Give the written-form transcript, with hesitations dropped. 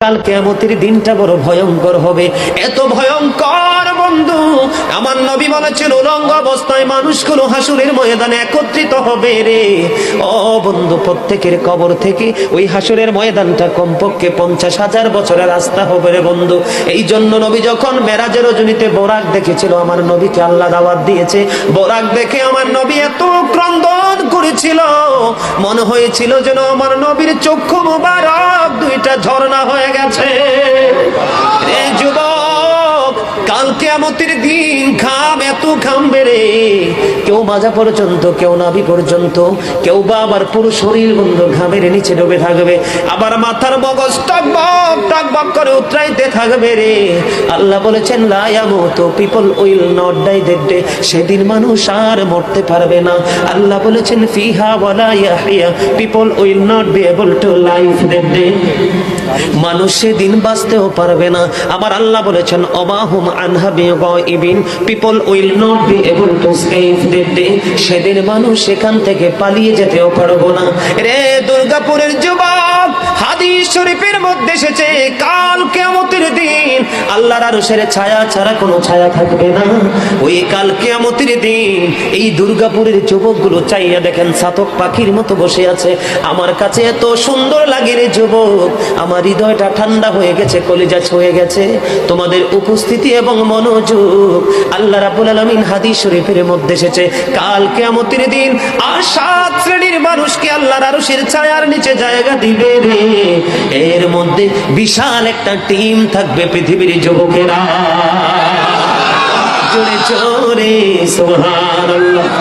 কাল কিয়ামতের দিনটা বড় ভয়ঙ্কর হবে, এত ভয়ঙ্কর বন্ধু। আমার নবী বলেছেন উলঙ্গ অবস্থায় মানুষগুলো হাসুরের ময়দানে একত্রিত হবে রে। ও বন্ধু, প্রত্যেকের কবর থেকে ওই হাসুরের ময়দানটা কমপক্ষে 50,000 বছরের রাস্তা হবে রে বন্ধু। এই জন্য নবী যখন মেরাজের রজনীতে বোরাক দেখেছিল, আমার নবীকে আল্লাহ দাওয়াত দিয়েছে, বোরাক দেখে আমার নবী এত ক্রন্দন করেছিল, মনে হয়েছিল যেন আমার নবীর চক্ষু মুবারক দুইটা ঝর্ণা হয়ে গেছে। এই যুবক, কাল কিয়ামতের দিন ঘাম এত ঘামবে রে, কেউ মাজা পর্যন্ত, কেউ নাভি পর্যন্ত, কেউ বা আবার পুরো শরীর বন্ধু ঘামের নিচে ডুবে থাকবে, আবার মাথার মগজ টকবক টকবক করে উতরাইতে থাকবে রে। আল্লাহ বলেছেন লা ইয়ামুতু, people will not die that day, সেদিন মানুষ আর মরতে পারবে না। আল্লাহ বলেছেন ফিহা ওয়ালা ইয়াহইয়া, people will not be able to live that day, মানুষ সেদিন বাঁচতেও পারবে না। আবার আল্লাহ বলেছেন অমাহুম আনহা বিগাইবিন, people will not be able to escape that day, সেদিন মানুষ সেখান থেকে পালিয়ে যেতেও পারবো না রে। দুর্গাপুরের যুবক, হাদিস শরীফের মধ্যে এসেছে কাল কিয়ামতের দিন আল্লাহর আরশের ছায়া ছাড়া কোনো ছায়া থাকবে না। ওই কাল কিয়ামতের দিন এই দুর্গাপুরের যুবকগুলো চাইয়া দেখেন চাতক পাখির মতো বসে আছে। আমার কাছে এত সুন্দর লাগে রে যুবক, আমার হৃদয়টা ঠান্ডা হয়ে গেছে, কলিজা ছুঁয়ে গেছে তোমাদের উপস্থিতি এবং মনোযোগ। আল্লাহ রাব্বুল আলামিন হাদিস শরীফের মধ্যে এসেছে কাল কিয়ামতের দিন আর 7 শ্রেণীর মানুষকে আল্লাহর আরশের ছায়ার নিচে জায়গা দিবে রে। এর মধ্যে বিশাল একটা টিম থাকবে পৃথিবীর যুবকেরা। জোরে জোরে সুবহানাল্লাহ।